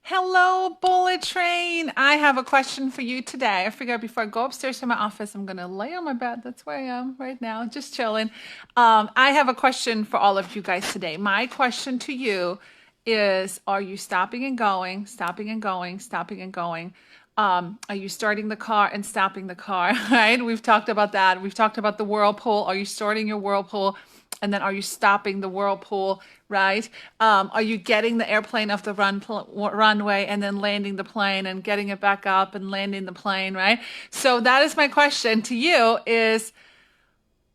Hello, Bullet Train. I have a question for you today. I figured before I go upstairs to my office, I'm going to lay on my bed. That's where I am right now, just chilling. I have a question for all of you guys today. My question to you is, are you stopping and going, stopping and going, stopping and going? Are you starting the car and stopping the car, right? We've talked about that. We've talked about the whirlpool. Are you starting your whirlpool? And then are you stopping the whirlpool, right? Are you getting the airplane off the runway and then landing the plane and getting it back up and landing the plane, right? So that is my question to you is,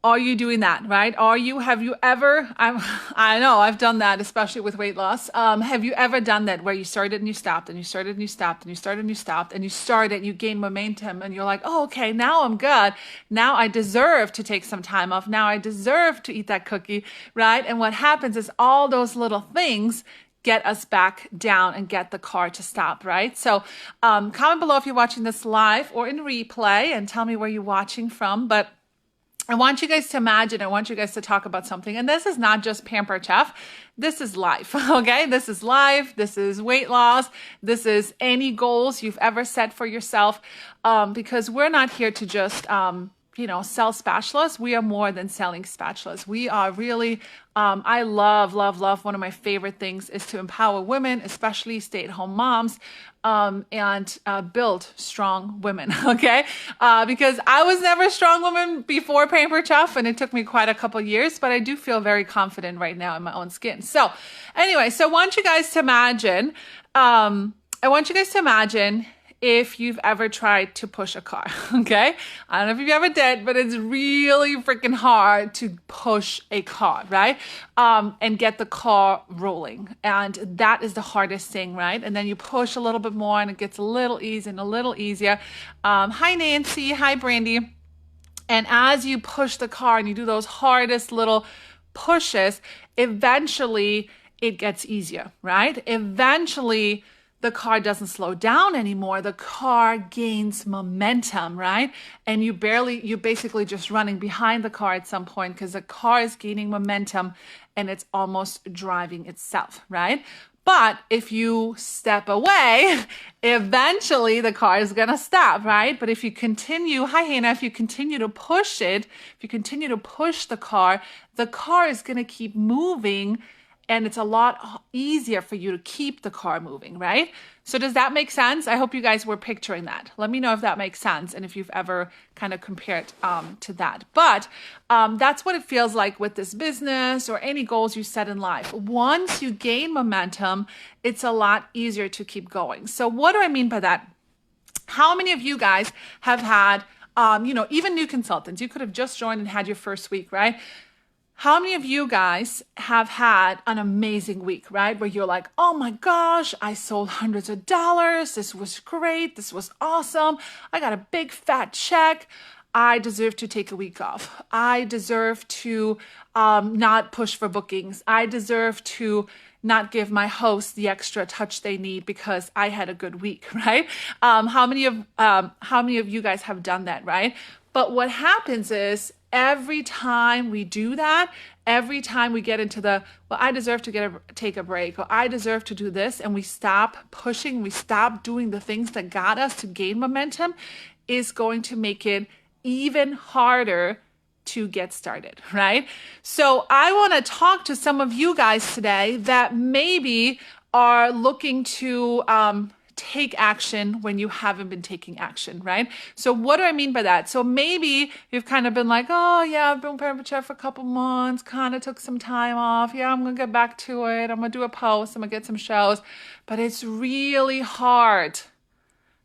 are you doing that, right? Have you ever, I know I've done that, especially with weight loss. Have you ever done that where you started and you stopped and you started and you stopped and you started and you stopped and you started, you gain momentum and you're like, oh, okay, now I'm good. Now I deserve to take some time off. Now I deserve to eat that cookie, right? And what happens is all those little things get us back down and get the car to stop, right? So comment below if you're watching this live or in replay and tell me where you're watching from. But I want you guys to imagine, I want you guys to talk about something. And this is not just Pampered Chef. This is life, okay? This is life. This is weight loss. This is any goals you've ever set for yourself. Because we're not here to just, sell spatulas. We are more than selling spatulas. We are really, I love, love, love. One of my favorite things is to empower women, especially stay-at-home moms, and build strong women, okay? Because I was never a strong woman before Pampered Chef, and it took me quite a couple years, but I do feel very confident right now in my own skin. So anyway, I want you guys to imagine, if you've ever tried to push a car, okay? I don't know if you ever did, but it's really freaking hard to push a car, right? And get the car rolling. And that is the hardest thing, right? And then you push a little bit more and it gets a little easier and a little easier. Hi, Nancy. Hi, Brandy. And as you push the car and you do those hardest little pushes, eventually it gets easier, right? Eventually, the car doesn't slow down anymore. The car gains momentum, right? And you're basically just running behind the car at some point because the car is gaining momentum and it's almost driving itself, right? But if you step away, eventually the car is going to stop, right? But if you continue, hi Hannah, if you continue to push it, if you continue to push the car is going to keep moving. And it's a lot easier for you to keep the car moving, right? So does that make sense? I hope you guys were picturing that. Let me know if that makes sense and if you've ever kind of compared to that. But that's what it feels like with this business or any goals you set in life. Once you gain momentum, it's a lot easier to keep going. So what do I mean by that? How many of you guys have had, even new consultants, you could have just joined and had your first week, right? How many of you guys have had an amazing week, right? Where you're like, oh my gosh, I sold hundreds of dollars. This was great. This was awesome. I got a big fat check. I deserve to take a week off. I deserve to not push for bookings. I deserve to not give my host the extra touch they need because I had a good week, right? How many of you guys have done that, right? But what happens is every time we do that, every time we get into I deserve to take a break, or I deserve to do this, and we stop pushing, we stop doing the things that got us to gain momentum, is going to make it even harder to get started, right? So I want to talk to some of you guys today that maybe are looking to take action when you haven't been taking action, right? So what do I mean by that? So maybe you've kind of been like, oh yeah, I've been Pampered Chef for a couple months, kind of took some time off. Yeah, I'm going to get back to it. I'm going to do a post. I'm going to get some shows. But it's really hard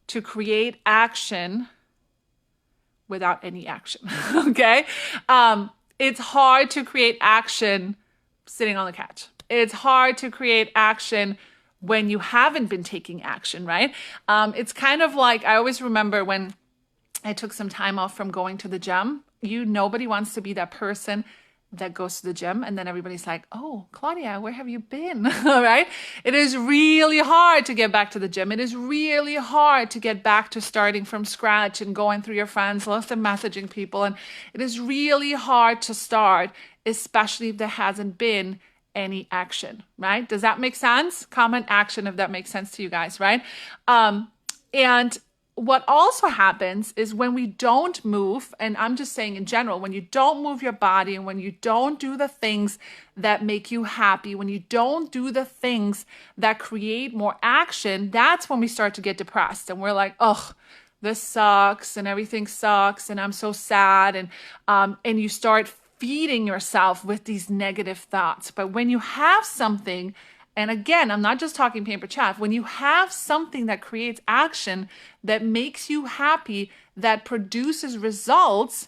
to create action without any action, okay? It's hard to create action sitting on the couch. It's hard to create action when you haven't been taking action, right? It's kind of like, I always remember when I took some time off from going to the gym. Nobody wants to be that person that goes to the gym and then everybody's like, oh, Claudia, where have you been? All right. It is really hard to get back to the gym. It is really hard to get back to starting from scratch and going through your friends list and messaging people. And it is really hard to start, especially if there hasn't been any action, right? Does that make sense? Comment action if that makes sense to you guys, right? And what also happens is when we don't move, and I'm just saying in general, when you don't move your body and when you don't do the things that make you happy, when you don't do the things that create more action, that's when we start to get depressed and we're like, oh, this sucks and everything sucks and I'm so sad. And you start feeding yourself with these negative thoughts. But when you have something, and again, I'm not just talking paper chaff, when you have something that creates action, that makes you happy, that produces results,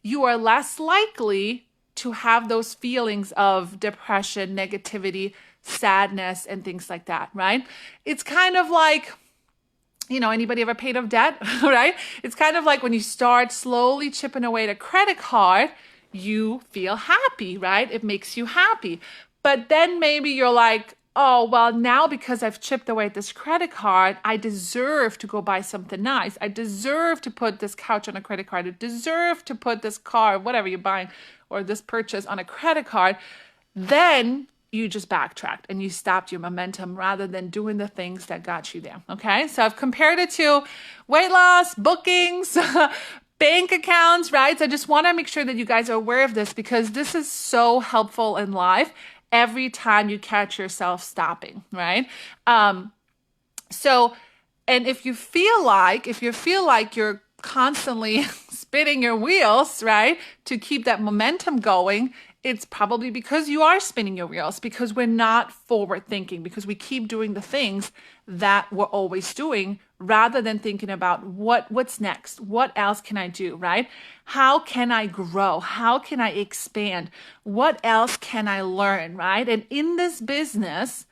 you are less likely to have those feelings of depression, negativity, sadness, and things like that, right? It's kind of like, anybody ever paid off debt, right? It's kind of like when you start slowly chipping away at a credit card, you feel happy, right? It makes you happy. But then maybe you're like, oh, well, now because I've chipped away at this credit card, I deserve to go buy something nice. I deserve to put this couch on a credit card. I deserve to put this car, whatever you're buying, or this purchase on a credit card. Then you just backtracked and you stopped your momentum rather than doing the things that got you there. Okay. So I've compared it to weight loss, bookings, bank accounts, right? So I just want to make sure that you guys are aware of this because this is so helpful in life every time you catch yourself stopping, right? So, and if you feel like you're constantly spinning your wheels, right, to keep that momentum going, it's probably because you are spinning your wheels, because we're not forward thinking, because we keep doing the things that we're always doing rather than thinking about what's next, what else can I do, right? How can I grow? How can I expand? What else can I learn, right? And in this business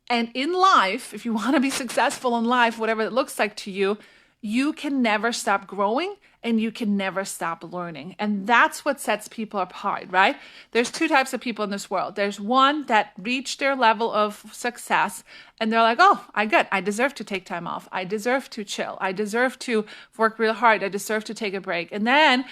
and in life, if you want to be successful in life, whatever it looks like to you, you can never stop growing and you can never stop learning. And that's what sets people apart, right? There's two types of people in this world. There's one that reach their level of success and they're like, oh, I deserve to take time off. I deserve to chill. I deserve to work real hard. I deserve to take a break. And then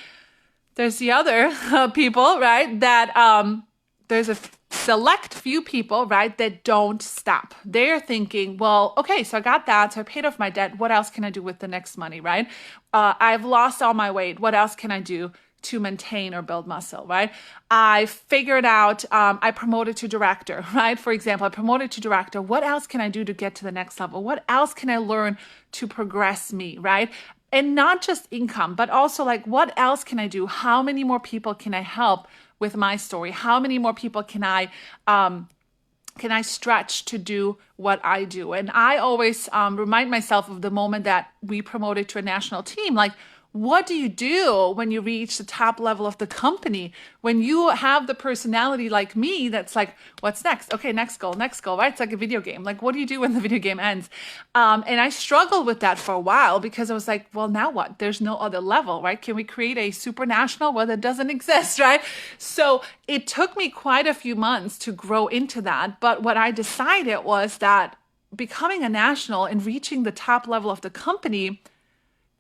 there's the other people, right? That there's a select few people, right, that don't stop. They're thinking, well, okay, so I got that. So I paid off my debt. What else can I do with the next money, right? I've lost all my weight. What else can I do to maintain or build muscle, right? I figured out, I promoted to director, right? For example, I promoted to director. What else can I do to get to the next level? What else can I learn to progress me, right? And not just income, but also like, what else can I do? How many more people can I help with my story? How many more people can I stretch to do what I do? And I always remind myself of the moment that we promoted to a national team. Like, what do you do when you reach the top level of the company? When you have the personality like me, that's like, what's next? Okay, next goal, right? It's like a video game. Like, what do you do when the video game ends? And I struggled with that for a while because I was like, well, now what? There's no other level, right? Can we create a super national? Well, that doesn't exist, right? So it took me quite a few months to grow into that. But what I decided was that becoming a national and reaching the top level of the company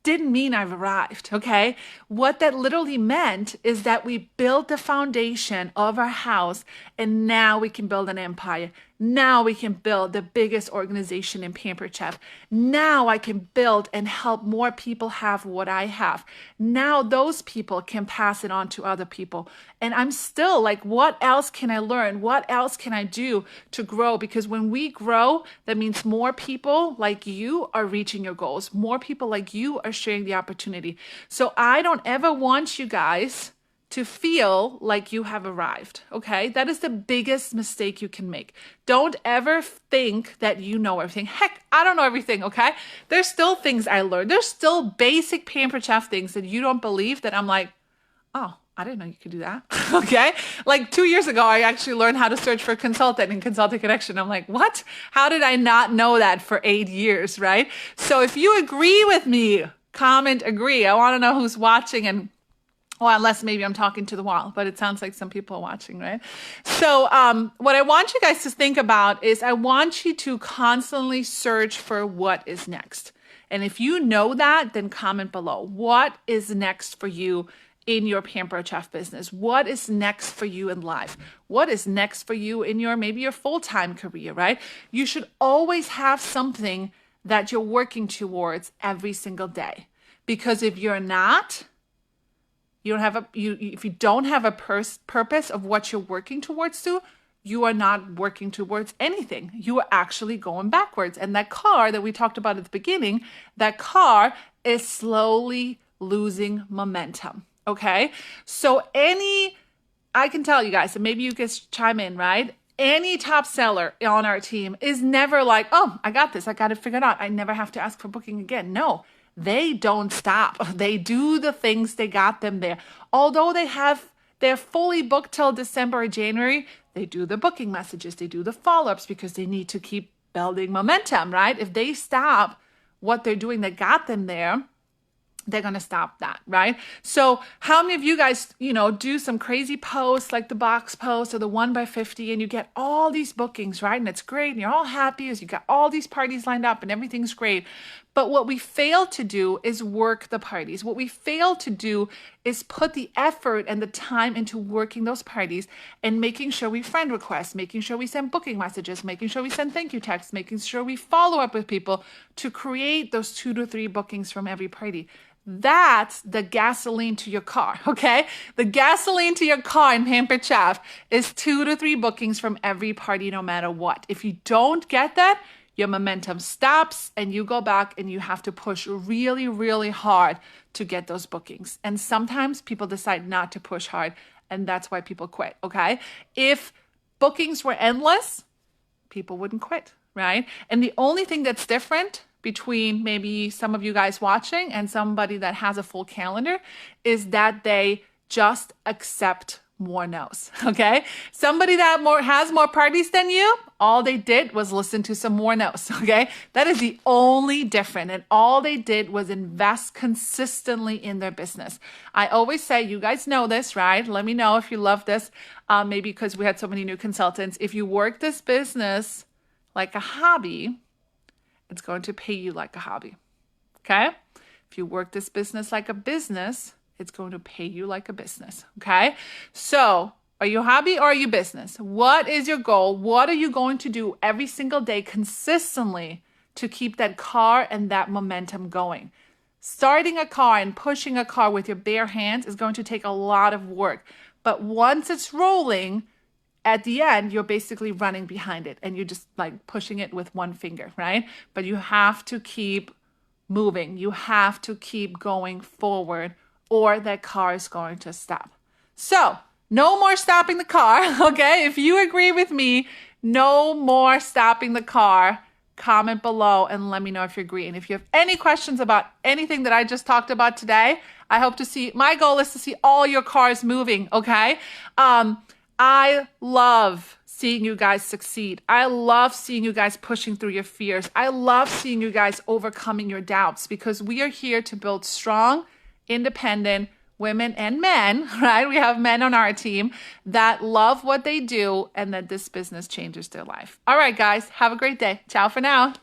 didn't mean I've arrived, okay? What that literally meant is that we built the foundation of our house and now we can build an empire. Now we can build the biggest organization in Pampered Chef. Now I can build and help more people have what I have. Now those people can pass it on to other people. And I'm still like, what else can I learn? What else can I do to grow? Because when we grow, that means more people like you are reaching your goals. More people like you are sharing the opportunity. So I don't ever want you guys to feel like you have arrived, okay? That is the biggest mistake you can make. Don't ever think that you know everything. Heck, I don't know everything, okay? There's still things I learned. There's still basic Pampered Chef things that you don't believe that I'm like, oh, I didn't know you could do that, okay? Like 2 years ago, I actually learned how to search for a consultant in Consulting Connection. I'm like, what? How did I not know that for 8 years, right? So if you agree with me, comment agree. I want to know who's watching and well, unless maybe I'm talking to the wall, but it sounds like some people are watching, right? So what I want you guys to think about is I want you to constantly search for what is next. And if you know that, then comment below. What is next for you in your Pampered Chef business? What is next for you in life? What is next for you in maybe your full-time career, right? You should always have something that you're working towards every single day. Because if you're not, if you don't have a purpose of what you're working towards you are not working towards anything. You are actually going backwards. And that car that we talked about at the beginning, that car is slowly losing momentum. Okay. So I can tell you guys, and maybe you can chime in, right? Any top seller on our team is never like, oh, I got this. I got it figured out. I never have to ask for booking again. No, they don't stop. They do the things they got them there. Although they're fully booked till December or January, they do the booking messages. They do the follow-ups because they need to keep building momentum, right? If they stop what they're doing that got them there, they're going to stop that, right? So how many of you guys, do some crazy posts like the box post or the 1x50 and you get all these bookings, right? And it's great. And you're all happy as you got all these parties lined up and everything's great. But what we fail to do is work the parties. What we fail to do is put the effort and the time into working those parties and making sure we friend request, making sure we send booking messages, making sure we send thank you texts, making sure we follow up with people to create those 2 to 3 bookings from every party. That's the gasoline to your car, okay? The gasoline to your car in Pampered Chef is 2 to 3 bookings from every party, no matter what. If you don't get that, your momentum stops and you go back and you have to push really, really hard to get those bookings. And sometimes people decide not to push hard, and that's why people quit, okay? If bookings were endless, people wouldn't quit, right? And the only thing that's different between maybe some of you guys watching and somebody that has a full calendar is that they just accept more no's, okay? Somebody that has more parties than you, all they did was listen to some more no's, okay? That is the only difference. And all they did was invest consistently in their business. I always say, you guys know this, right? Let me know if you love this. Maybe because we had so many new consultants. If you work this business like a hobby, it's going to pay you like a hobby, okay? If you work this business like a business, it's going to pay you like a business, okay? So are you a hobby or are you business? What is your goal? What are you going to do every single day consistently to keep that car and that momentum going? Starting a car and pushing a car with your bare hands is going to take a lot of work. But once it's rolling, at the end, you're basically running behind it and you're just like pushing it with one finger, right? But you have to keep moving. You have to keep going forward or that car is going to stop. So no more stopping the car, okay? If you agree with me, no more stopping the car. Comment below and let me know if you agree. And if you have any questions about anything that I just talked about today, I hope to see, my goal is to see all your cars moving, okay? I love seeing you guys succeed. I love seeing you guys pushing through your fears. I love seeing you guys overcoming your doubts because we are here to build strong, independent women and men, right? We have men on our team that love what they do and that this business changes their life. All right, guys, have a great day. Ciao for now.